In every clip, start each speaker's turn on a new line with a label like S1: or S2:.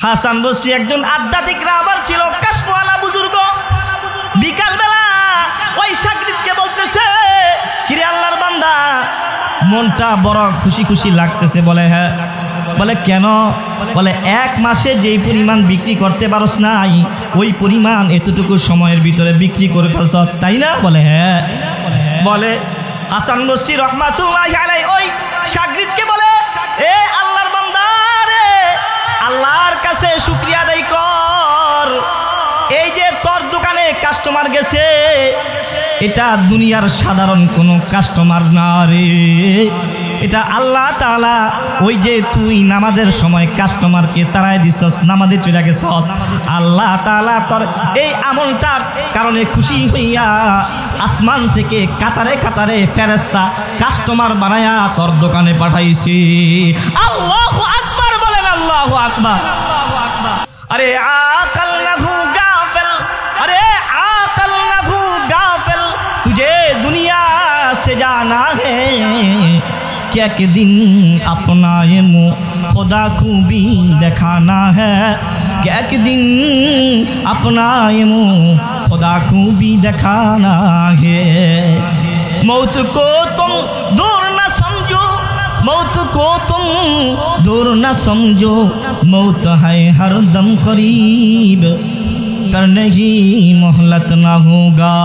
S1: হাসান বসরি একজন আধ্যাত্মিক রাহবার ছিল, কাশফওয়ালা বুজুর্গ। বিকালবেলা ওই শাগরিদকে বলতেছে, কিরে আল্লাহর বান্দা, মনটা বড় খুশি খুশি লাগতেছে। বলে হ্যাঁ। বলে কেন? বলে 1 মাসে যেই পরিমাণ বিক্রি করতে পারস নাই, ওই পরিমাণ এতটুকু সময়ের ভিতরে বিক্রি করে ফেলছ, তাই না? বলে হ্যাঁ। বলে হাসান বসরি রহমাতুল্লাহি আলাইহি ওই শাগরিদকে বলে, এ আল্লাহর বান্দা রে, আল্লাহর কাছে শুকরিয়া আদায় কর। এই যে তোর দোকানে কাস্টমার গেছে, এটা দুনিয়ার সাধারণ কোনো কাস্টমার না রে, এটা আল্লাহ তাআলা ওই যে তুই নামাজের সময় কাস্টমারকে তাড়াই দিছস, নামাজে চলে গেছস, আল্লাহ তাআলা তোর এই আমলটার কারণে খুশি হইয়া আসমান থেকে কাতারে কাতারে ফেরেশতা কাস্টমার বানায়া তোর দোকানে পাঠাইছে। আল্লাহু আকবার বলেন, আল্লাহু আকবার। আরে আকাল লাহু গাফিল, আরে আকাল লাহু গাফিল, तुझे दुनिया से जाना है, क्या के दिन अपना ये मुँह खुदा को भी दिखाना है, क्या के दिन अपना ये मुँह खुदा को भी दिखाना है। मौत को तुम दूर न समझो, मौत को तुम दूर न समझो, मौत है हर दम करीब, पर नहीं मोहलत ना होगा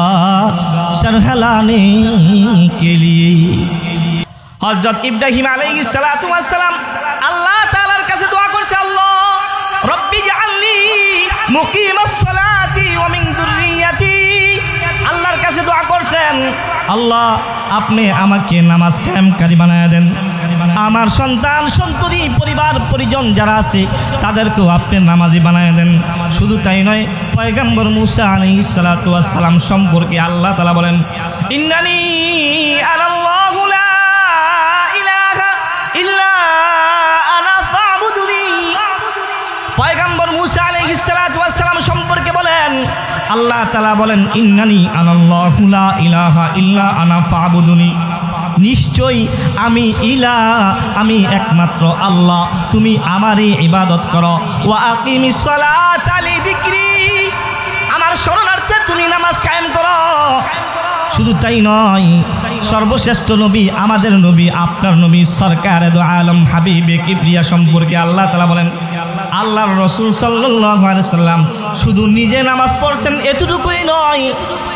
S1: सर हिलाने के लिए। हजरत इब्राहिम आलैहिस सलातु वास सालाम अल्लाह ताआलार काছে দোয়া করছে, আল্লাহ রব্বি জাআলনি মুকিমাস সালাতি ওয়া মিন যুররিয়াতি। আল্লাহর কাছে দোয়া করছেন, আল্লাহ আপনি আমাকে নামাজ কায়েমকারী বানায়া দেন, আমার সন্তান সন্ততি পরিবার পরিজন যারা আছে তাদেরকেও আপনি নামাজি বানায়া দেন। শুধু তাই নয়, পয়গম্বর মুসা আলাইহিস সালাতু ওয়াস সালাম সম্পর্কে আল্লাহ তাআলা বলেন, ইন্নানি আনাল্লাহু লা ইলাহা ইল্লা আনা ফাবুদুনি। পয়গম্বর মুসা আলাইহিস সালাতু ওয়াস সালাম সম্পর্কে বলেন, আল্লাহ তাআলা বলেন, ইন্নানি আনাল্লাহু লা ইলাহা ইল্লা আনা ফাবুদুনি, নিশ্চয়ই আমি আমি একমাত্র আল্লাহ, তুমি আমারই ইবাদত করো। ওয়া আকিমিস সালাতা লিযিকরি, আমার শরণার্থে তুমি নামাজ কায়েম করো। শুধু তাই নয়, সর্বশ্রেষ্ঠ নবী আমাদের নবী, আপনার নবী সরকারে দো আলম হাবিবে কিবরিয়া সম্পর্কে আল্লাহ তাআলা বলেন, আল্লাহর রাসূল সাল্লাল্লাহু আলাইহি সাল্লাম শুধু নিজে নামাজ পড়ছেন এতটুকুই নয়,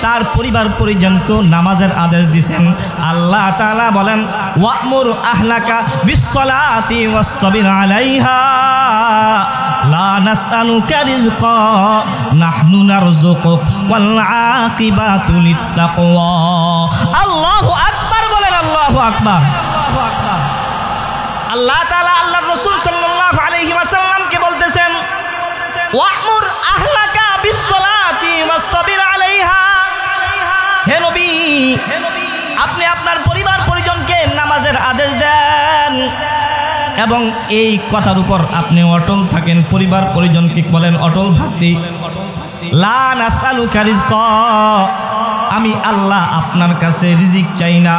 S1: তার পরিবার পরিজনকেও নামাজের আদেশ দিয়েছেন। আল্লাহ তাআলা বলেন, ওয়া'মুর আহলাকা বিস-সালাতি ওয়াসতাবির আলাইহা লা নাসআলুকা রিজকা নাহনু নারযুকুক ওয়াল আকিবাতু লিত-তাকওয়া। আল্লাহু আকবার বলেন, আল্লাহু আকবার। আল্লাহ তাআলা আল্লাহর রাসূল সাল্লাল্লাহু আলাইহি ওয়াসাল্লামকে বলতেছেন, ওয়া'মুর আহলাকা বিস-সালাতি ওয়াসতাবির আলাইহা, হে নবী আপনি আপনার পরিবার পরিজনকে নামাজের আদেশ দেন এবং এই কথার উপর আপনি অটল থাকেন। পরিবার পরিজনকে বলেন অটল থাকতে, লা নাসআলুকা রিজকা, আমি আল্লাহ আপনার কাছে রিজিক চাই না,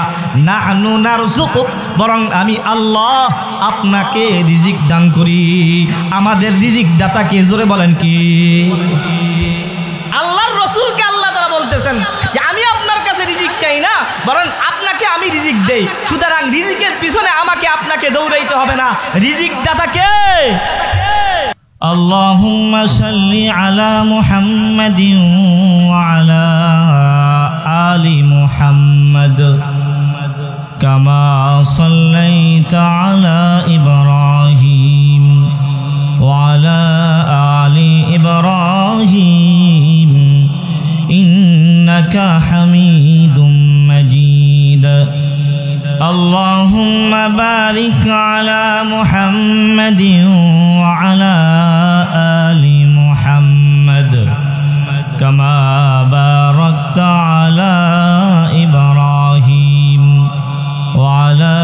S1: নাহনু নারযুকুক, বরং আমি আল্লাহ আপনাকে রিজিক দান করি। আমাদের রিজিক দাতাকে জোরে বলেন কি? আল্লাহর রাসূলকে আল্লাহ তাআলা বলতেছেন যে আমি আপনার কাছে রিজিক চাই না, বরং আপনাকে আমি রিজিক দেই। সুতরাং রিজিকের পিছনে আমাকে আপনাকে দৌড়াইতে হবে না, রিজিক দাতাকে। আল্লাহুম্মা সাল্লি আলা মুহাম্মাদিন ওয়া আলা আলি মুহাম্মাদ কামা সাল্লাইতা আলা ইব্রাহিম ওয়া আলা আলি ইব্রাহিম ইন্নাকা হামিদুম মাজিদ। اللهم بارك على محمد وعلى آل محمد كما باركت على إبراهيم وعلى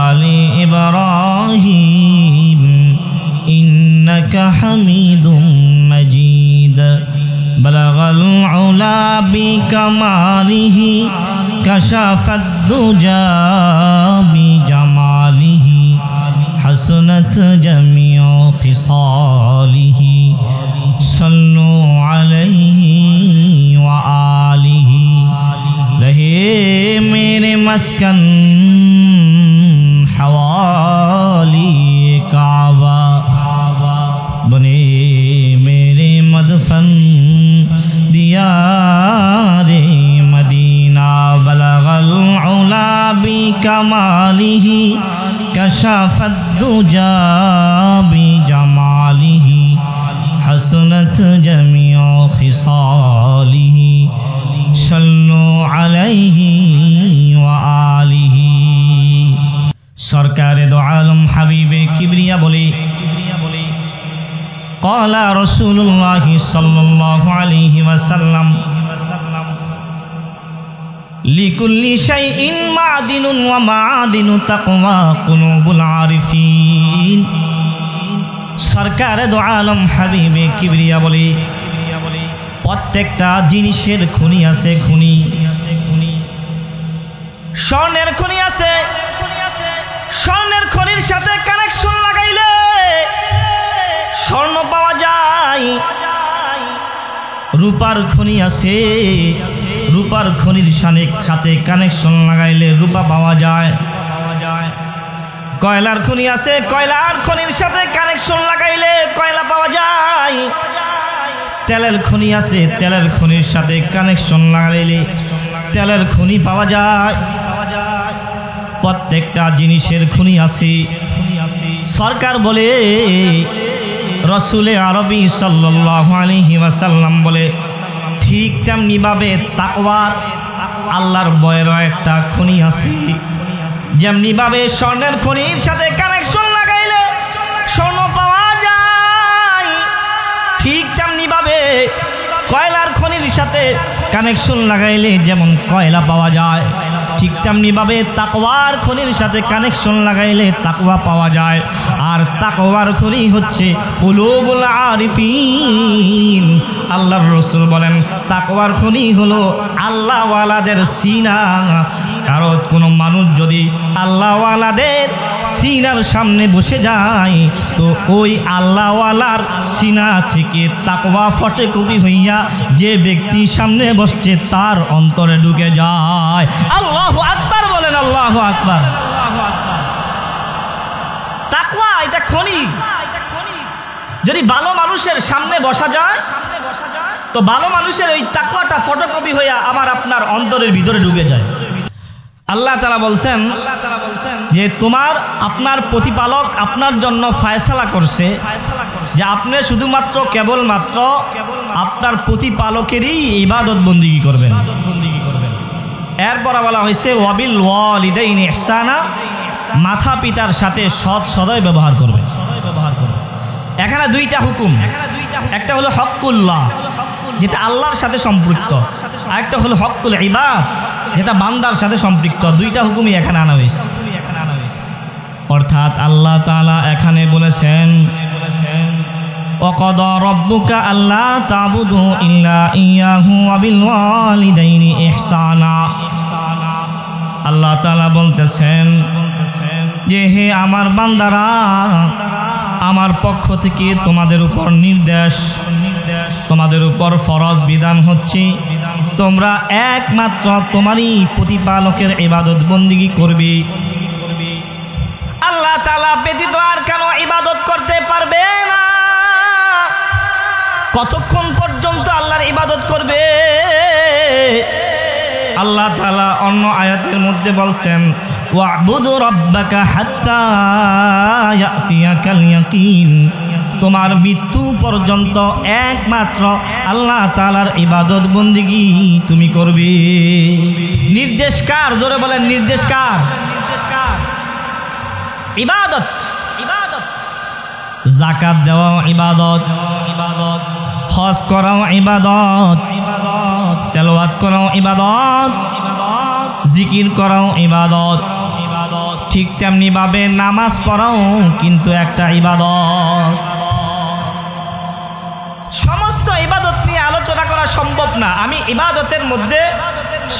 S1: آل إبراهيم إنك حميد مجيد. بلغ العلا بكماله كشف الدجى بجماله حسنت جميع خصاله सल्लु अलैहि व आलिहि रहे मेरे मस्कन हवाली काबा बने मेरे मदफन दियारे मदीना बलगल उला बि कमालिही कशफत दुजा बि जमालिही हसनत जमीउ खिसालिही सल्लु अलैहि व आलिहि। सरकारे दो आलम हबीबे किबरिया बोले क़ाला रसूलुल्लाह सल्लल्लाहु अलैहि वसल्लम लिकुल्ली शैइन मादिनुन व मादिनु तक़वा कुलूबुल आरिफीन। सरकारे दो आलम हबीबे किबरिया बोले प्रत्येकटा जिनिसेर खुनी आछे खुनी स्वर्णेर खुनी आछे स्वर्णेर खनिर साथे कानेक्शन लागाइले स्वर्ण पाওয়া যায় रूपार खनि आछे रूपार खनिर साथे कानेक्शन लागाइले रूपा पाওয়া যায় কয়লার খনি আছে কয়লার খনির সাথে কানেকশন লাগাইলে কয়লা পাওয়া যায় তেলের খনি আছে তেলের খনির সাথে কানেকশন লাগাইলে তেলের খনি পাওয়া যায় প্রত্যেকটা জিনিসের খনি আছে সরকার বলে রসুলে আরবি সাল্লাল্লাহু আলাইহি ওয়াসাল্লাম বলে ঠিক তেমনি ভাবে তাকওয়ার আল্লাহর ভয়ের একটা খনি আছে যেমনি ভাবে স্বর্ণের খনির সাথে কানেকশন লাগাইলে স্বর্ণ পাওয়া যায় ঠিক তেমনি ভাবে কয়লার খনির সাথে কানেকশন লাগাইলে যেমন কয়লা পাওয়া যায় ঠিক তেমনি ভাবে তাকওয়ার খনির সাথে কানেকশন লাগাইলে তাকওয়া পাওয়া যায় আর তাকওয়ার খনি হচ্ছে কুলুবুল আরিফিন। আল্লাহর রাসূল বলেন তাকওয়ার খনি হলো আল্লাহওয়ালাদের সিনা। কারণ কোনো মানুষ যদি আল্লাহওয়ালাদের সিনার সামনে বসে যায় তো ওই আল্লাহওয়ালার সিনা থেকে তাকওয়া ফটোকপি হইয়া যে ব্যক্তি সামনে বসছে তার অন্তরে ঢুকে যায়। আল্লাহু আকবার বলেন আল্লাহু আকবার। তাকওয়া এটা খনি। যদি ভালো মানুষের সামনে বসা যায় তো ভালো মানুষের ওই তাকওয়াটা ফটোকপি হইয়া আমার আপনার অন্তরের ভিতরে ঢুকে যায়। আল্লাহ তাআলা বলছেন যে তোমার আপনার প্রতিপালক আপনার জন্য ফয়সালা করছে যে আপনি শুধুমাত্র কেবলমাত্র আপনার প্রতিপালকেরই ইবাদত বন্দেগী করবেন। এরপর বলা হয়েছে ওয়াবিল ওয়ালিদাইনি ইহসানা, মাতা পিতার সাথে সৎ সদয় ব্যবহার করবে। এখানে দুইটা হুকুম, একটা হলো হক্কুল্লাহ যেটা আল্লাহর সাথে সম্পৃক্ত, আরেকটা হলো হক্কুল ইবাদ যেটা বান্দার সাথে সম্পৃক্ত। দুইটা হুকুমই এখানে আনা হয়েছে। অর্থাৎ আল্লাহ তাআলা এখানে বলেছেন ওয়াকাদা রাব্বুকা আল্লা তা'বুদু ইল্লা ইয়াহু ওয়া বিল ওয়ালিদাইনি ইহসানা। আল্লাহ তাআলা বলতেছেন যে হে আমার বান্দারা, আমার পক্ষ থেকে তোমাদের উপর নির্দেশ, তোমাদের উপর ফরজ বিধান হচ্ছে তোমরা একমাত্র তোমারই প্রতিপালকের ইবাদত বন্দেগী করবে। আল্লাহ তাআলা ব্যতীত আর কেন ইবাদত করতে পারবে না? কতক্ষণ পর্যন্ত আল্লাহর ইবাদত করবে? আল্লাহ তাআলা অন্য আয়াতের মধ্যে বলছেন ওয়া'বুদু রাব্বাকা হাত্তা ইয়াতিয়াকাল ইয়াকিন, তোমার মৃত্যু পর্যন্ত একমাত্র আল্লাহ তাআলার ইবাদত বন্দেগী তুমি করবে। নির্দেশ কার? জোরে বলেন নির্দেশ কার? ইবাদত। যাকাত দেওয়াও ইবাদত, হজ করাও ইবাদত, তেলাওয়াত করাও ইবাদত, জিকির করাও ইবাদত, ঠিক তেমনি ভাবে নামাজ পড়াও কিন্তু একটা ইবাদত। সমস্ত ইবাদত নিয়ে আলোচনা করা সম্ভব না। আমি ইবাদতের মধ্যে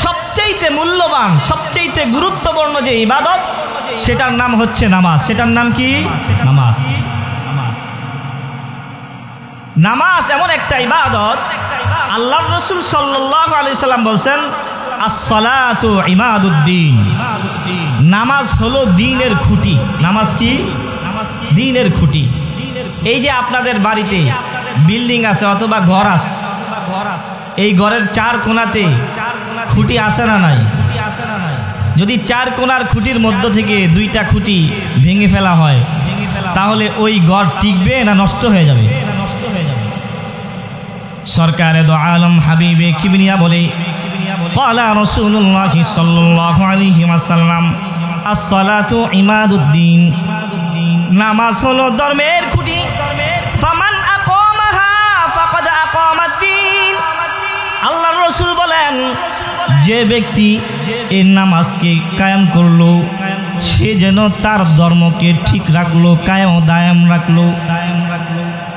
S1: সবচেয়ে মূল্যবান, সবচেয়ে গুরুত্বপূর্ণ যে ইবাদত সেটার নাম হচ্ছে নামাজ। সেটার নাম কি? নামাজ। নামাজ এমন একটা ইবাদত, আল্লাহর রাসূল সাল্লাল্লাহু আলাইহি সাল্লাম বলেন as-সালাতু ইমাদুদ্দিন, নামাজ হলো দ্বীনের খুঁটি। নামাজ কি? দ্বীনের খুঁটি। এই যে আপনাদের বাড়িতে বিল্ডিং আছে অথবা ঘর আছে, এই ঘরের চার কোণাতে খুঁটি আছে না নাই? যদি চার কোণার খুঁটির মধ্য থেকে দুইটা খুঁটি ভেঙে ফেলা হয় তাহলে ওই ঘর টিকবে না নষ্ট হয়ে যাবে? সরকারে দো আলম হাবিবে কিবরিয়া বলে ক্বালা রাসূলুল্লাহ সাল্লাল্লাহু আলাইহি ওয়াসাল্লাম as-সালাতু ইমাদুদ্দিন, নামাজ হলো ধর্মের খুঁটি। ফামান আকামাহা ফাকাদ আকামাদ্দিন, আল্লাহর রাসূল বলেন যে ব্যক্তি এই নামাজকে কায়েম করলো সে যেন তার ধর্মকে ঠিক রাখলো, কায়েম দায়েম রাখলো।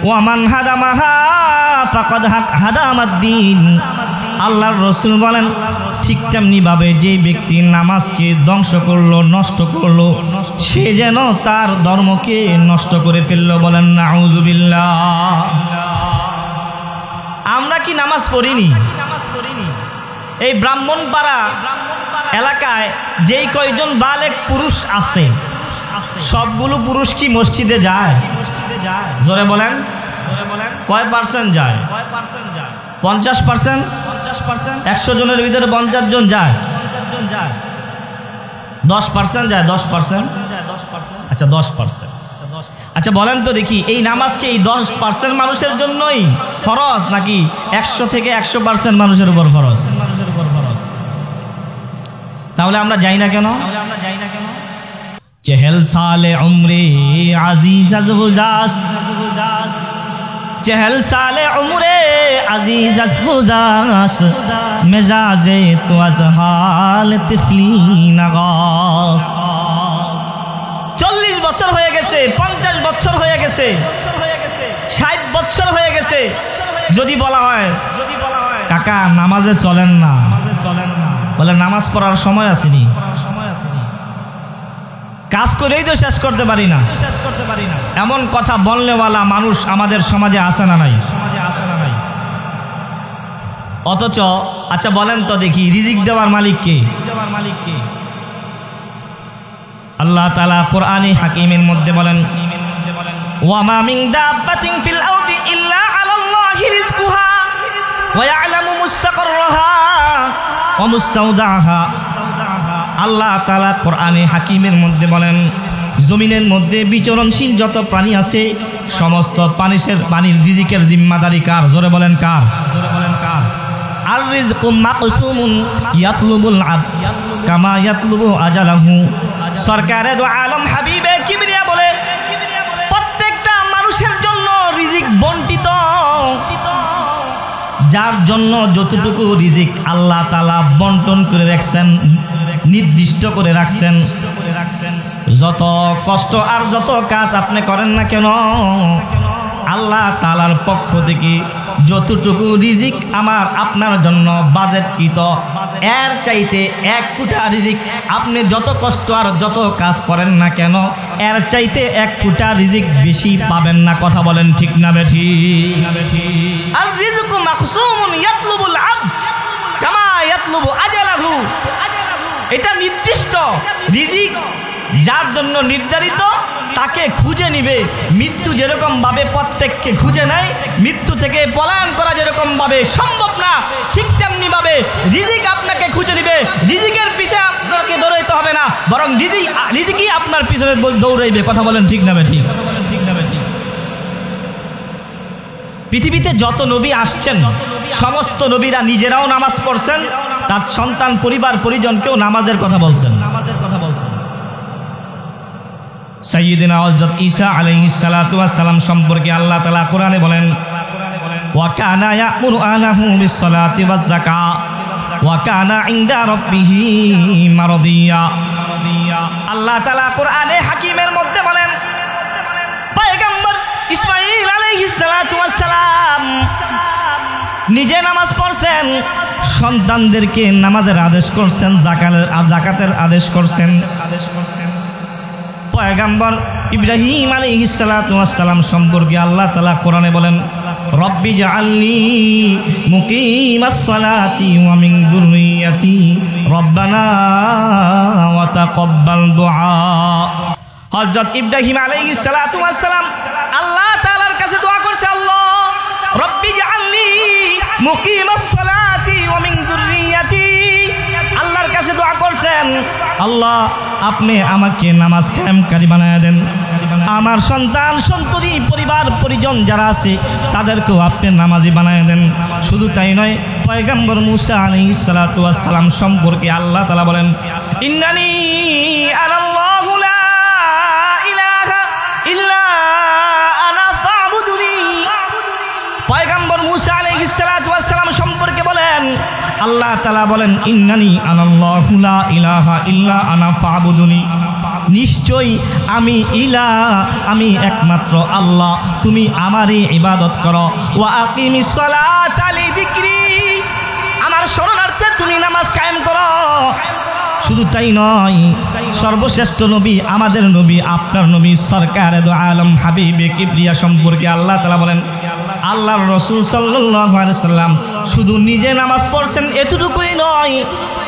S1: ওয়ামান হাদামাহা ফাকাদ হাদামাদ্দিন, আল্লাহর রাসূল বলেন ঠিক তেমনি ভাবে যে ব্যক্তি নামাজকে ধ্বংস করলো, নষ্ট করলো, সে যেন তার ধর্মকে নষ্ট করে ফেললো। বলেন নাউযুবিল্লাহ। আমরা কি নামাজ পড়িনি? এই ব্রাহ্মণপাড়া এলাকায় যেই কয়জন বালেক পুরুষ আছে সবগুলো পুরুষ কি মসজিদে যায়? জোরে বলেন, কয় পার্সেন্ট যায়? 50%? 100 জনের ভিতরে 50 জন যায়? 10% যায়? 10%? আচ্ছা 10%। আচ্ছা বলেন তো দেখি, এই নামাজ কি এই 10% মানুষের জন্যই ফরজ নাকি 100 থেকে 100% মানুষের উপর ফরজ? তাহলে আমরা যাই না কেন? চেহেল সালে উমরে আজিজ আজ গুজাস, চেহেল সালে উমরে আজিজ আজ গুজাস, মেজাজে তো আজ হাল তিফলিন গাস। 40 বছর হয়ে গেছে, 50 বছর হয়ে গেছে, 60 বছর হয়ে গেছে, যদি বলা হয় কাকা নামাজে চলেন না, বলে নামাজ পড়ার সময় আসেনি, কাজ করেই তো শেষ করতে পারি না। এমন কথা বলনেওয়ালা মানুষ আমাদের সমাজে আছে না নাই? অথচ আচ্ছা বলেন তো দেখি, রিজিক দেওয়ার মালিক কে? আল্লাহ তাআলা কোরআনে হাকিমের মধ্যে বলেন ওয়া মা মিন দাব্বাতিন ফিল আরদি ইল্লা আলাল্লাহি রিজকুহা ওয়া ইয়ালামু মুস্তাকাররাহা ওয়া মুস্তাওদাহা। আল্লাহ তাআলা কোরআনে হাকিমের মধ্যে বলেন জমিনের মধ্যে বিচরণশীল যত প্রাণী আছে সমস্ত পানির রিজিকের জিম্মাদারি কার? জোরে বলেন কার? আর রিজকু মাকসুমুন ইয়াতলুবুল আবদ কামা ইয়াতলুবু আজালাহু। সরকারে দো আলম হাবিবে কিবরিয়া বলে প্রত্যেকটা মানুষের জন্য রিজিক বন্টিত, যার জন্য যতটুকু রিজিক আল্লাহ তাআলা বন্টন করে রাখছেন, নির্দিষ্ট করে রাখছেন। যত কষ্ট আর যত কাজ আপনি করেন না কেন, আল্লাহ তাআলার পক্ষ থেকে যতটুকু রিজিক আমার আপনার জন্য বাজেটকৃত, এর চাইতে 1 ফুটা রিজিক আপনি যত কষ্ট আর যত কাজ করেন না কেন এর চাইতে 1 ফুটা রিজিক বেশি পাবেন না। কথা বলেন ঠিক না বেঠিক? আর রিজকু মাকসুমুন ইয়াতলুবুল আবদ কামা ইয়াতলুবু আজালাহু। এটা নির্দিষ্ট রিজিক যার জন্য নির্ধারিত তাকে খুঁজে নিবে। মৃত্যু যেরকম ভাবে প্রত্যেককে খুঁজে নেয়, মৃত্যু থেকে পলায়ন করা যেরকম ভাবে সম্ভব না, ঠিক তেমনি ভাবে রিজিক আপনাকে খুঁজে নিবে। রিজিকের পিছে আপনাকে দৌড়াইতে হবে না, বরং রিজিকই আপনার পিছনে দৌড়াইবে। কথা বলেন ঠিক না ঠিক? পৃথিবীতে যত নবী আসছেন সমস্ত নবীরা নিজেরাও নামাজ পড়ছেন, তার সন্তান পরিবার পরিজনকেও নামাজের কথা বলছেন। সাইয়্যিদিনা হযরত ঈসা আলাইহিস সালাতু ওয়াস সালাম সম্পর্কে আল্লাহ তাআলা কোরআনে বলেন ওয়া কানা ইয়া'মুরু আহলাহু বিস-সালাতি ওয়াজ-যাকাত ওয়া কানা 'ইনদা রাব্বিহি মারদিয়া। আল্লাহ তাআলা কোরআনে হাকিমের মধ্যে বলেন পয়গম্বর ইসমাঈল আলাইহিস সালাতু ওয়াস সালাম নিজে নামাজ পড়ছেন, সন্তানদেরকে নামাজের আদেশ করছেন, যাকাতের আদেশ করছেন। পয়গম্বর ইব্রাহিম আলাইহিস সালাতু ওয়াস সালাম সম্পর্কে আল্লাহ তাআলা কোরআনে বলেন রব্বি জাআলনি মুকিমাস সালাতি ওয়া মিন যুররিয়াতি রব্বানা ওয়া তাকাব্বাল দুআ। হযরত ইব্রাহিম আলাইহিস সালাতু ওয়াস সালাম আল্লাহ তাআলার কাছে দোয়া করছে, আল্লাহ রব্বি জাআলনি মুকিমাস সালাতি ওয়া মিন যুররিয়াতি। আল্লাহর কাছে দোয়া করছেন, আল্লাহ আপনি আমাকে নামাজ কায়েমকারী বানায় দেন, আমার সন্তান সন্ততি পরিবার পরিজন যারা আছে তাদেরকেও আপনি নামাজি বানায় দেন। শুধু তাই নয়, পয়গম্বর মূসা আলাইহিস সালাতু ওয়াস সালাম সম্পর্কে আল্লাহ তাআলা বলেন, ইন্নানি আনাল্লাহু লা ইলাহা ইল্লা আনা ফা'বুদুনি। পয়গম্বর মূসা আলাইহিস সালাতু ওয়াস সালাম সম্পর্কে বলেন, আল্লাহ তাআলা বলেন, ইন্নানি আনাল্লাহু লা ইলাহা ইল্লা আনা ফা'বুদুনি। নিশ্চয়ই আমি আমি একমাত্র আল্লাহ, তুমি আমারই ইবাদত করো। ওয়া আকিমিস সালাতা লিযিকরি, আমার শরণার্থে তুমি নামাজ কায়েম করো। শুধু তাই নয়, সর্বশ্রেষ্ঠ নবী আমাদের নবী আপনার নবী সরকারে দো আলম হাবিবে কিবরিয়া সম্পর্কে আল্লাহ তাআলা বলেন, আল্লাহর রাসূল সাল্লাল্লাহু আলাইহি সাল্লাম শুধু নিজে নামাজ পড়ছেন এতটুকুই নয়,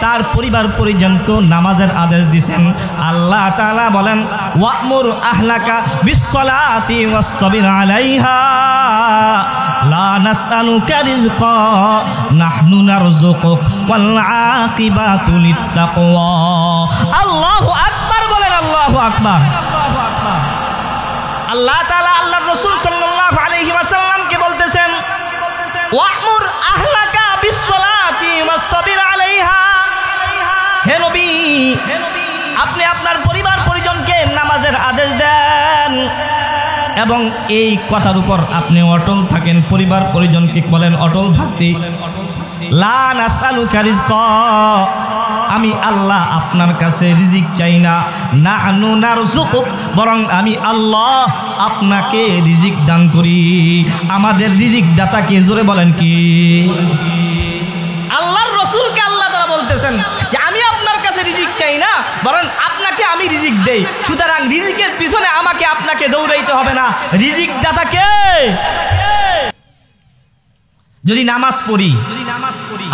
S1: তার পরিবার পরিজনকেও নামাজের আদেশ দিয়েছেন। আল্লাহ তাআলা বলেন, ওয়া'মুর আহলাকা বিস-সালাতি ওয়াসতাবির আলাইহা লা নাসআলুকা রিজকা নাহনু নারযুকুক ওয়াল আকিবাতু লিত-তাকওয়া। আল্লাহু আকবার বলেন, আল্লাহু আকবার। আল্লাহ তাআলা আল্লাহর রাসূল সাল্লাল্লাহু আলাইহি ওয়াসাল্লামকে বলতেছেন, ওয়া'মুর আহলাকা বিস-সালাতি ওয়াসতাবির আলাইহা। হে নবী, আপনি আপনার পরিবার পরিজনকে নামাজের আদেশ দেন এবং এই কথার উপর আপনি অটল থাকেন। পরিবার পরিজনকে বলেন অটল থাকতে। লা নাসআলুকা রিজকা, আমি আল্লাহ আপনার কাছে রিজিক চাই না। নাহনু নারযুকুক, বরং আমি আল্লাহ আপনাকে রিজিক দান করি। আমাদের রিজিক দাতাকে জোরে বলেন কি? আল্লাহর রাসূলকে আল্লাহ তাআলা বলতেছেন যে আমি আপনার কাছে রিজিক চাই না, বরং আপনাকে আমি রিজিক দেই। সুতরাং রিজিকের পিছনে আমাকে আপনাকে দৌড়াইতে হবে না, রিজিক দাতাকে। যদি নামাজ পড়ি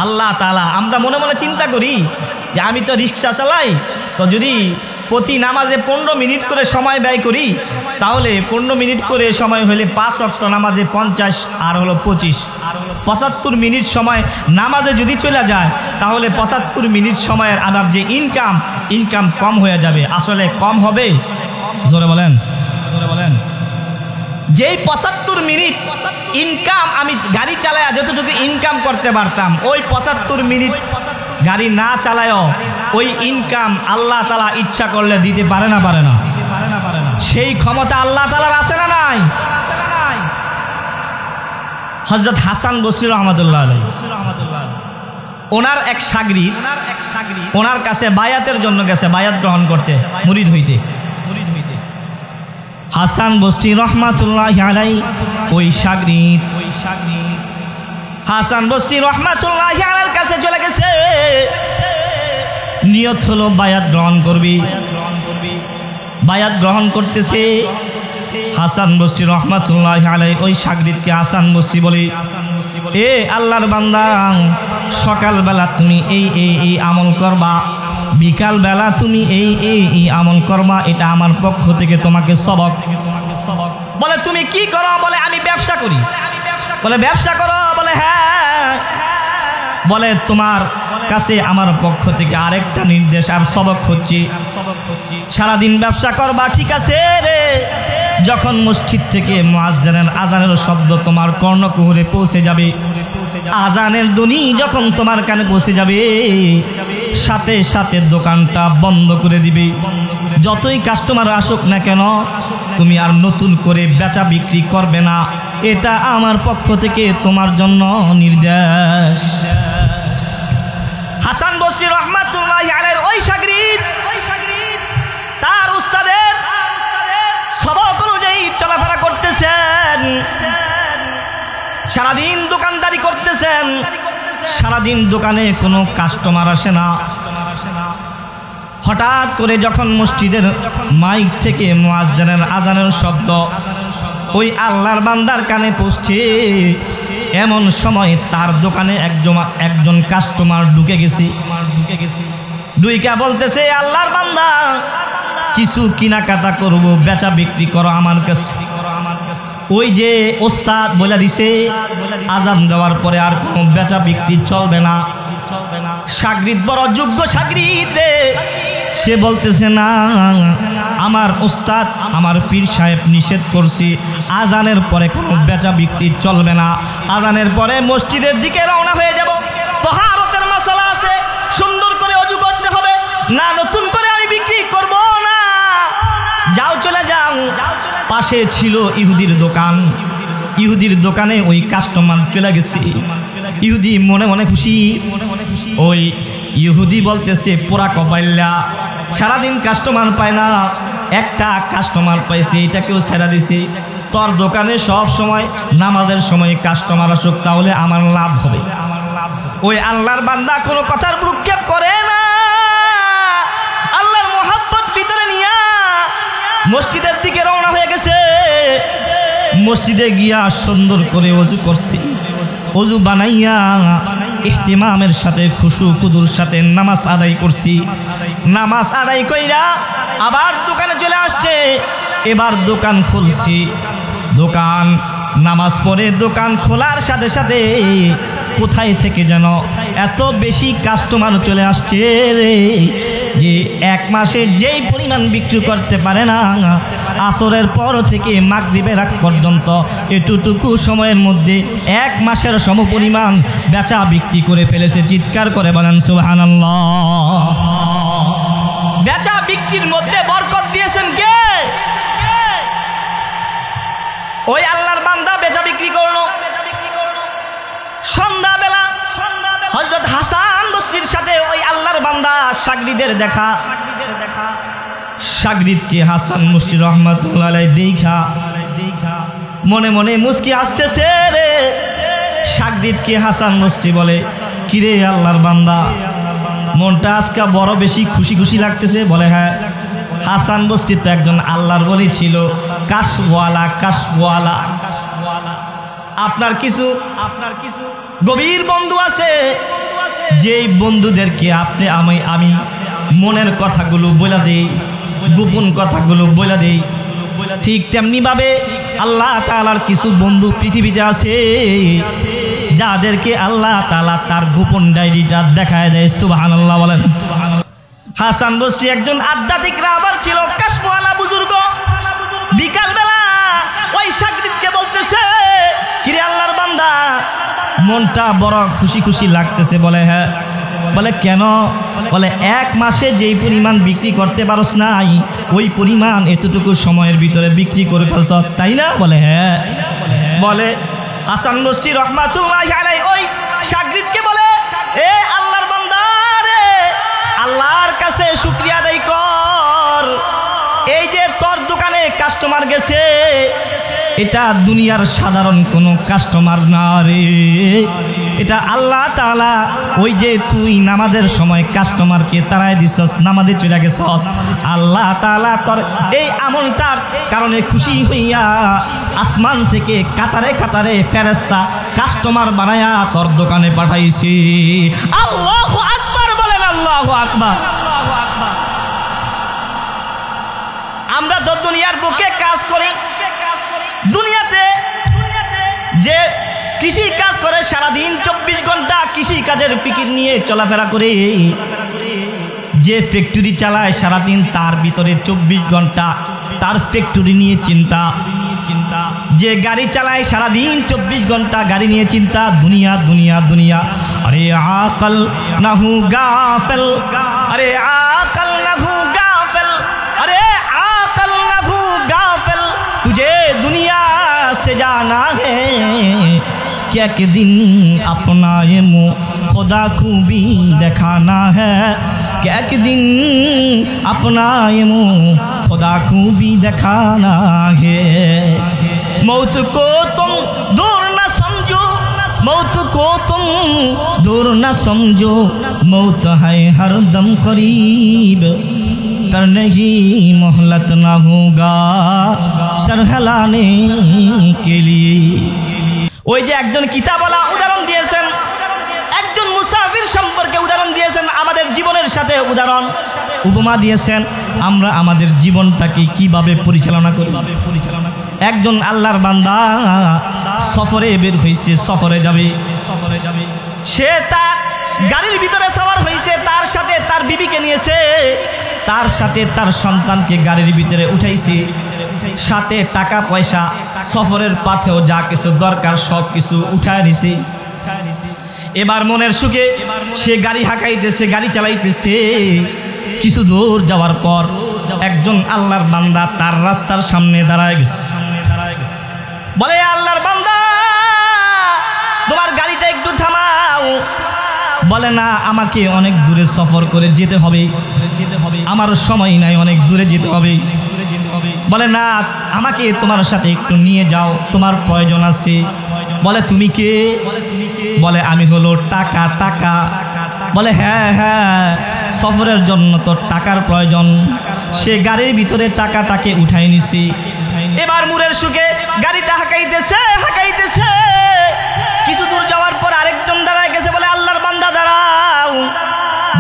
S1: আল্লাহ তাআলা, আমরা মনে মনে চিন্তা করি যে আমি তো রিক্সা চালাই, তো যদি প্রতি নামাজে 15 মিনিট করে সময় ব্যয় করি, তাহলে 15 মিনিট করে সময় হলে 5 ওয়াক্ত নামাজে 50 আর হলো 25, 75 মিনিট সময় নামাজে যদি চলে যায়, তাহলে 75 মিনিট সময়ের আমার যে ইনকাম কম হয়ে যাবে। আসলে কম হবে? জোরে বলেন, জোরে বলেন। যেই 75 মিনিট ইনকাম আমি গাড়ি চালায়া যতটুকু ইনকাম করতে পারতাম, ওই 75 মিনিট গাড়ি না চালায়ও ওই ইনকাম আল্লাহ তাআলা ইচ্ছা করলে দিতে পারে না? পারে না? সেই ক্ষমতা আল্লাহ তাআলার আছে না নাই? হযরত হাসান বসরি রাহমাতুল্লাহ আলাইহি, ওনার এক শাগরিদ ওনার কাছে বায়াতের জন্য গেছে, বায়াত গ্রহণ করতে, মুরিদ হইতে। হাসান বসরি রাহমাতুল্লাহি আলাইহি ওই শাগরিদ হাসান বসরি রাহমাতুল্লাহি আলাইহির কাছে চলে গেছে, নিয়ত হলো বায়াত গ্রহণ করবি। বায়াত গ্রহণ করতেছে হাসান বসরি রাহমাতুল্লাহি আলাইহি ওই শাগরিদকে হাসান বসরি বলে, এ আল্লাহর বান্দা, সকালবেলা তুমি এই আমল করবা, বিকাল বেলা তুমি এই আমল করবা, এটা আমার পক্ষ থেকে তোমাকে সবক। বলে তুমি কি করো? বলে আমি ব্যবসা করি। বলে ব্যবসা করো? বলে হ্যাঁ। বলে তোমার কাছে আমার পক্ষ থেকে আরেকটা নির্দেশ আর সবক হচ্ছে, সারাদিন ব্যবসা করবা ঠিক আছে রে, যখন মসজিদ থেকে মুয়াজ্জিনের আজানের শব্দ তোমার কর্ণকুহরে পৌঁছে যাবে, আজানের ধ্বনি যখন তোমার কানে পৌঁছে যাবে, সাথে সাথে দোকানটা বন্ধ করে দিবে। যতই কাস্টমার আসুক না কেন, তুমি আর নতুন করে বেচা বিক্রি করবে না। এটা আমার পক্ষ থেকে তোমার জন্য নির্দেশ। হাসান বসরি রাহমাতুল্লাহি আলাইহির ওই শাগরিদ তার উস্তাদের সবক অনুযায়ী চলাফেরা করতেছেন, সারাদিন দোকানদারি করতেছেন, সারাদিন দোকানে কোনো কাস্টমার আসে না। হঠাৎ করে যখন মসজিদের মাইক থেকে মুয়াজ্জিনের আজানের শব্দ ওই আল্লাহর বান্দার কানে পৌঁছছে। এমন সময় তার দোকানে একজন কাস্টমার ঢুকে গেছে। দুইকা বলতেছে, আল্লাহর বান্দা কিছু কেনাকাটা করব, বেচা বিক্রি করো আমার কাছে। ওই যে ওস্তাদ বলে দিছে আযান দেওয়ার পরে আর কোনো বেচা বিক্রি চলবে না। শাগরিদ বড় যোগ্য শাগরিদ রে, সে বলতেছে না, আমার ওস্তাদ আমার পীর সাহেব নিষেধ করছি, আজানের পরে কোনো বেচা বিক্রি চলবে না। আজানের পরে মসজিদের দিকে রওনা হয়ে যাব। তাহারতের মাসালা আছে, সুন্দর করে ওযু করতে হবে, না নতুন করে আমি বিক্রি করব না। যাও চলে যাও। পাশে ছিল ইহুদির দোকান। ইহুদির দোকানে ওই কাস্টমার চলে গেছে। ইহুদি মনে মনে খুশি। ওই ইহুদি বলতেছে, পোড়া কপাইল্লা, সারাদিন কাস্টমার পায় না, একটা কাস্টমার পাইছে, এটাকেও ছেড়া দিছে। তোর দোকানে সব সময় নামাজের সময় কাস্টমার আসুক, তাহলে আমার লাভ হবে। ওই আল্লাহর বান্দা কোনো কথার ভ্রুক্ষেপ করে না। আল্লাহর মোহাব্বত ভিতরে নিয়া মসজিদের দিকে রওনা হয়ে গেছে। মসজিদে গিয়া সুন্দর করে ওযু করছি। ওযু বানাইয়া ইহতিমামের সাথে খুশু খুদুর সাথে নামাজ আদায় করছি। নামাজ আদায় কইরা আবার দোকানে চলে আসছে। এবার দোকান খুলছি। দোকান নামাজ পড়ে দোকান খোলার সাথে সাথে কোথায় থেকে যেন এত বেশি কাস্টমার চলে আসছে রে, যে এক মাসে যেই পরিমাণ বিক্রি করতে পারে না, আসরের পর থেকে মাগরিবের আগ পর্যন্ত এতটুকু সময়ের মধ্যে এক মাসের সমপরিমাণ বেচা বিক্রি করে ফেলেছে। চিৎকার করে বলেন সুবহানাল্লাহ। বেচা বিক্রির মধ্যে বরকত দিয়েছেন কে? ওই আল্লাহর বান্দা বেচা বিক্রি করলো। সন্ধ্যাবেলা হযরত হাসান বসরির সাথে ওই আল্লাহর বান্দা শাগরিদের দেখা। শাগরিদকে হাসান বসরি রাহমাতুল্লাহ আলাইহি দেখা মনে মনে মুস্কি আসতেছে রে। শাগরিদকে হাসান বসরি বলে, কিরে আল্লাহর বান্দা, মনটা আজকে বড় বেশি খুশি খুশি লাগতেছে? বলে, হ্যাঁ। হাসান বসরি তো একজন আল্লাহর ওলি ছিল, কাশওয়ালা। কাশওয়ালা আপনার কিছু গভীর বন্ধু আছে, যেই বন্ধুদেরকে আমি মনের কথাগুলো বলে দেই, গোপন কথাগুলো বলে দেই, ঠিক তেমনি ভাবে আল্লাহ তাআলার কিছু বন্ধু পৃথিবীতে আছে, যাদেরকে আল্লাহ তাআলা তার গোপন ডায়েরিটা দেখায় দেয়। সুবহানাল্লাহ বলেন। হাসান বসরি একজন আধ্যাত্মিক রাহবার ছিল, কাশওয়ালা বুজুর্গ। বিকালবেলা ওই শাগরিদকে বলতেছে, কিরে আল্লাহর বান্দা, মনটা বড় খুশি খুশি লাগতেছে? বলে, হ্যাঁ। বলে, কেন? বলে, এক মাসে যেই পরিমাণ বিক্রি করতে পারস নাই, ওই পরিমাণ এতটুকু সময়ের ভিতরে বিক্রি করে ফেলছ, তাই না? বলে, হ্যাঁ। বলে হাসান বসরি রাহমাতুল্লাহি আলাইহি ওই শাগরিদকে বলে, এ আল্লাহর বান্দা রে, আল্লাহর কাছে শুকরিয়া আদায় কর। এই যে তোর দোকানে কাস্টমার গেছে, এটা দুনিয়ার সাধারণ কোনো কাস্টমার না রে, এটা আল্লাহ তাআলা ওই যে তুই নামাজের সময় কাস্টমারকে তাড়ায় দিছস, নামাজে চলে গেছস, আল্লাহ তাআলা তোর এই আমলটার কারণে খুশি হইয়া আসমান থেকে কাতারে কাতারে ফেরেশতা কাস্টমার বানায়া তোর দোকানে পাঠাইছি। আল্লাহু আকবার বলেন, আল্লাহু আকবার। আমরা তো দুনিয়ার বুকে কাজ করি, দুনিয়াতে যে কৃষি কাজ করে সারাদিন 24 ঘন্টা কৃষি কাজের ফিকির নিয়ে চলাফেরা করে, যে ফ্যাক্টরি চালায় সারাদিন তার ভিতরে 24 ঘন্টা তার ফ্যাক্টরি নিয়ে চিন্তা, যে গাড়ি চালায় সারাদিন 24 ঘন্টা গাড়ি নিয়ে চিন্তা, দুনিয়া দুনিয়া দুনিয়া। আরে আকল নাহু গাফিল, আরে আকল নাহু গাফিল, আরে আকল নাহু গাফিল, तुझे दुनिया से जाना है कि एक दिन अपना ये मुँह खुदा को भी दिखाना है, कि एक दिन अपना ये मुँह खुदा को भी दिखाना है। मौत को तुम दूर न समझो, मौत को तुम दूर न समझो, मौत है हर दम करीब, पर नहीं मोहलत ना होगा सरहलाने के लिए। ওই যে একজন কিতাবওয়ালা উদাহরণ দিয়েছেন, একজন মুসাফির সম্পর্কে উদাহরণ দিয়েছেন, আমাদের জীবনের সাথে উদাহরণ উপমা দিয়েছেন, আমরা আমাদের জীবনটাকে কিভাবে পরিচালনা করব। একজন আল্লাহর বান্দা সফরে বের হয়েছে, সফরে যাবে, সে তার গাড়ির ভিতরে সওয়ার হয়েছে, তার সাথে তার বিবিকে নিয়েছে, তার সাথে তার সন্তানকে গাড়ির ভিতরে উঠাইছে, সাথে টাকা পয়সা সফরের পথেও যা কিছু দরকার সব কিছু উঠায় নিছে। এবার মনের সুখে সে গাড়ি হাঁকাইতেছে, গাড়ি চালাইতেছে। কিছু দূর যাওয়ার পর একজন আল্লাহর বান্দা তার রাস্তার সামনে দাঁড়ায় গেছে, বলে আল্লাহর বান্দা তোমার গাড়িটা একটু থামাও। বলে না, আমাকে অনেক দূরে সফর করে যেতে হবে, আমার সময় নাই, অনেক দূরে যেতে হবে। বলে না, আমাকে তোমার সাথে একটু নিয়ে যাও, তোমার প্রয়োজন আছে। বলে তুমি কে? বলে আমি হলো টাকা। টাকা? বলে হ্যাঁ হ্যাঁ, সফরের জন্য তো টাকার প্রয়োজন। সে গাড়ির ভিতরে টাকাটাকে উঠাই নিছি। এবার মুরের সুখে গাড়িটা হাঁকাইতেছে। কিছু দূর যাওয়ার পর আরেকজন দাঁড়ায় গেছে, বলে আল্লাহর বান্দা দাঁড়াও।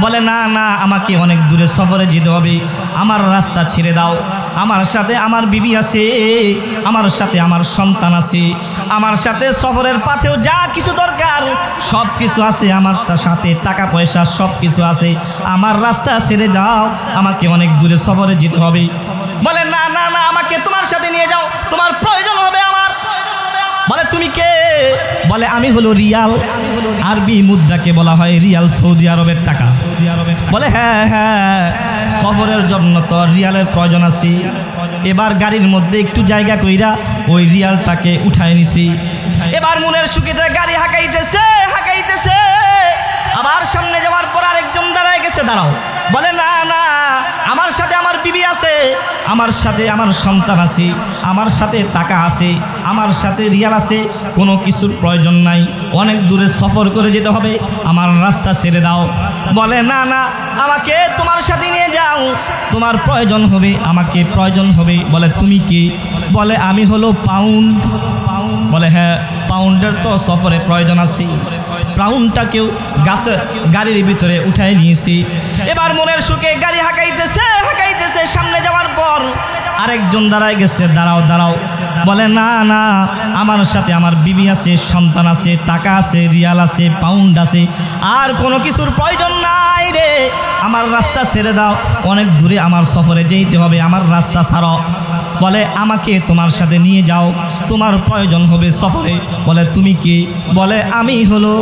S1: বলে না না, আমাকে অনেক দূরে সফরে যেতে হবে, আমার রাস্তা ছেড়ে দাও। আমার সাথে আমার বিবি আছে, আমার সাথে আমার সন্তান আছে, আমার সাথে সফরের পথেও যা কিছু দরকার সব কিছু আছে, আমার সাথে টাকা পয়সা সব কিছু আছে, আমার রাস্তা ছেড়ে দাও, আমাকে অনেক দূরে সফরে যেতে হবে। বলে না না না, আমাকে তোমার সাথে নিয়ে যাও, তোমার প্রয়োজন হবে আমার। বলে তুমি কে? বলে আমি হলো রিয়াল। আরবি মুদ্রাকে বলা হয় রিয়াল, সৌদি আরবের টাকা। বলে হ্যাঁ হ্যাঁ, সফরের জন্য তো রিয়ালের প্রয়োজন আছে। এবার গাড়ির মধ্যে একটু জায়গা কইরা ওই রিয়ালটাকে উঠায় নিছি। এবার মনের সুখেতে গাড়ি হাঁকাইতেছে। আবার সামনে যাওয়ার পর আরেকজন দাঁড়ায় গেছে, দাঁড়াও। বলে না না, আমার সাথে আমার বিবি আছে, আমার সাথে আমার সন্তান আছে, আমার সাথে টাকা আছে, আমার সাথে রিয়াল আছে, কোনো কিছুর প্রয়োজন নাই, অনেক দূরে সফর করে যেতে হবে, আমার রাস্তা ছেড়ে দাও। বলে না না, আমাকে তোমার সাথে নিয়ে যাও, তোমার প্রয়োজন হবে, আমাকে প্রয়োজন হবে। বলে তুমি কি? বলে আমি হলো পাউন্ড। বলে হ্যাঁ, পাউন্ডের তো সফরে প্রয়োজন আছে, পাউন্ডটাকেও গাড়ির ভিতরে উঠাই নিয়েছি। এবার মনের সুখে গাড়ি হাঁকাইতেছে। সামনে যাওয়ার পর আরেকজন দাঁড়ায় গেছে, দাঁড়াও। বলে না না, আমার সাথে আমার বিবি আছে, সন্তান আছে, টাকা আছে, রিয়াল আছে, পাউন্ড আছে, আর কোনো কিছুর প্রয়োজন নাই রে, আমার রাস্তা ছেড়ে দাও, অনেক দূরে আমার সফরে যেতে হবে, আমার রাস্তা ছাড়ো। বলে আমাকে তোমার সাথে নিয়ে যাও, তোমার প্রয়োজন হবে সফরে। বলে তুমি কি? বলে আমি হলো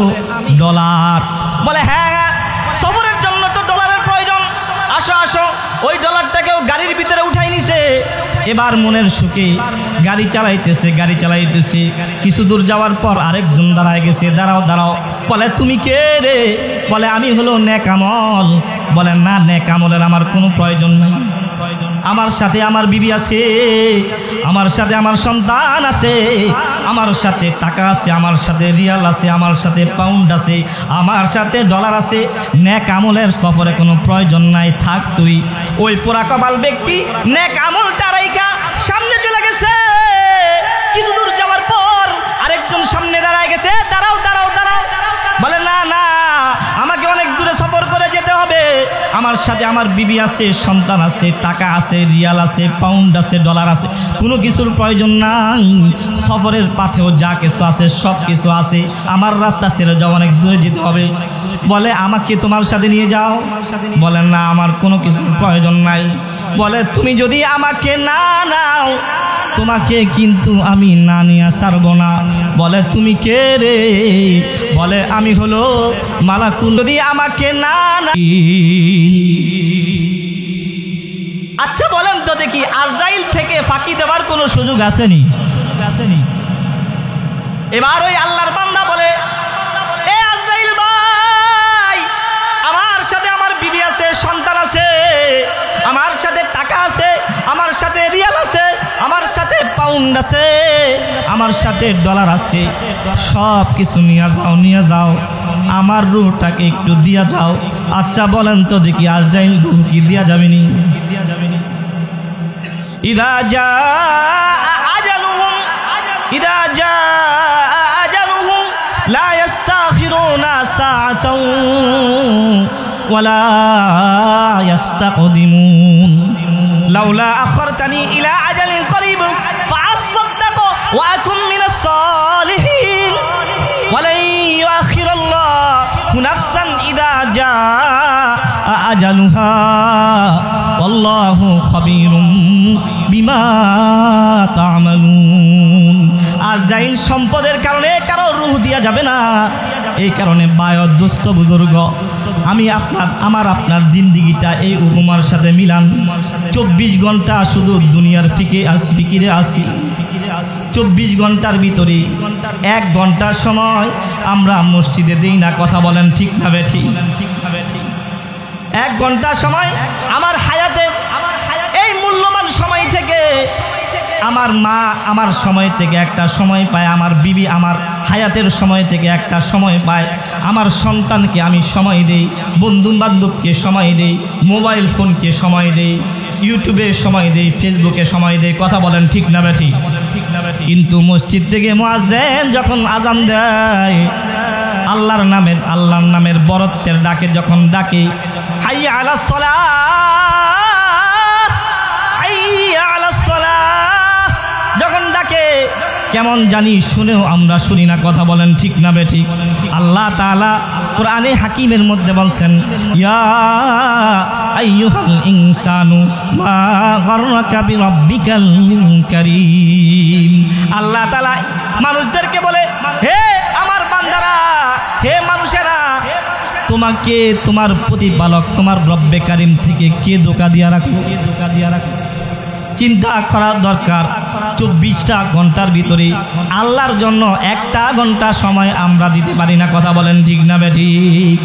S1: ডলার। বলে হ্যাঁ হ্যাঁ, সফরের জন্য তো ডলারের প্রয়োজন, আসো। ওই ডলারটাকেও গাড়ির ভিতরে উঠাই নিছে। এবার মনের সুখে গাড়ি চালাইতেছে। কিছু দূর যাওয়ার পর আরেকজন দাঁড়ায় গেছে, দাঁড়াও। বলে তুমি কে রে? বলে আমি হলো নেকামল। বলে না, নেকামলের আমার কোনো প্রয়োজন নাই, আমার সাথে আমার বিবি আছে, আমার সাথে আমার সন্তান আছে, আমার সাথে টাকা আছে, আমার সাথে রিয়াল আছে, আমার সাথে পাউন্ড আছে, আমার সাথে ডলার আছে, নেক আমলের সফরে কোনো প্রয়োজন নাই, থাক তুই। ওই পোড়া কপাল ব্যক্তি নেক আমলটা রাইখা সামনে চলে গেছে। কিছু দূর যাওয়ার পর আরেকজন সামনে দাঁড়ায় গেছে, দাঁড়াও। বলে না না, আমাকে অনেক দূরে সফর করে যেতে হবে, আমার সাথে আমার বিবি আছে, সন্তান আছে, টাকা আছে, রিয়াল আছে, পাউন্ড আছে, ডলার আছে, কোনো কিছুর প্রয়োজন নাই, সফরের পথেও যা কিছু আছে সব কিছু আছে, আমার রাস্তা ছেড়ে যাও, অনেক দূরে যেতে হবে। বলে আমাকে তোমার সাথে নিয়ে যাও। বলে না, আমার কোনো কিছুর প্রয়োজন নাই। বলে তুমি যদি আমাকে না নাও, তোমাকে কিন্তু আমি না নিয়ে ছাড়বো না। বলে তুমি কে রে? বলে আমি হলো মালাকুল। যদি আমাকে না আচ্ছা বলেন তো দেখি, আজরাইল থেকে ফাঁকি দেওয়ার কোনো সুযোগ আসেনি? এবার ওই আল্লাহর বান্দা বলে, এ আজরাইল ভাই, আমার সাথে আমার বিবি আছে, সন্তান আছে, আমার সাথে টাকা আছে, আমার সাথে রিয়াল আছে, আমার সাথে পাউন্ড আছে, আমার সাথে ডলার আছে, সব কিছু নিয়ে যাও, আমার রূহটাকে একটু দিয়া যাও। আচ্ছা বলেন তো দেখি আজরাইল রূহ কি দিয়া যাবেনি? ইদা জাআ আজালুহুম লা ইস্তাখিরুনা সাআতাও ওয়ালা ইস্তাকদিমুন লাউলা আখরতানি ইলা আজালিন করিব ফাআসাদদাকু ওয়া আকুম মিনাস সালিহিন ওয়ালা ইউআখিরুল্লাহু নাফসান ইদা জাআ আজালুহা ওয়াল্লাহু খাবীরুম বিমা তা'মালুন। আজরাইল সম্পদের কারণে কারো রূহ দিয়া যাবে না। এই কারণে বায়ত দোস্ত বুজুর্গ, আমি আমার আপনার জিন্দিগিটা এই উপমার সাথে মিলান। 24 ঘন্টা শুধু দুনিয়ার ফিকিরে আসি। 24 ঘন্টার ভিতরে 1 ঘন্টা সময় আমরা মসজিদে দেই না। কথা বলেন ঠিক না বেঠিক? 1 ঘন্টা সময় আমার হায়াতের এই মূল্যবান সময় থেকে আমার মা আমার সময় থেকে একটা সময় পায়, আমার বিবি আমার হায়াতের সময় থেকে একটা সময় পায়, আমার সন্তানকে আমি সময় দেই, বন্ধু বান্ধবকে সময় দেই, মোবাইল ফোনকে সময় দেই, ইউটিউবে সময় দেই, ফেসবুকে সময় দেই। কথা বলেন ঠিক না বেঠিক? কিন্তু মসজিদ থেকে মুয়াজ্জিন যখন আযান দেয়, আল্লাহর নামের বরত্বের ডাকে যখন ডাকে, হাইয়া আলাস সালাহ, হাইয়া আলাস সালাহ যখন ডাকে, কেমন জানি শুনেও আমরা শুনি না। কথা বলেন ঠিক না বেঠিক? আল্লাহ তাআলা কোরআনে হাকিমের মধ্যে বলছেন, ইয়া আইয়ুহাল ইনসানু মা গাররাকা বিরাব্বিকাল কারীম। আল্লাহ তাআলা মানুষদেরকে বলে, হে আমার বান্দারা, হে মানুষেরা, তোমাকে তোমার প্রতিপালক তোমার রব্বে কারীম থেকে কে ধোঁকা দিয়া রাখলো? চিন্তা করার দরকার। 24টা ঘন্টার ভিতরে আল্লাহর জন্য 1টা ঘন্টা সময় আমরা দিতে পারি না। কথা বলেন ঠিক না বেঠিক?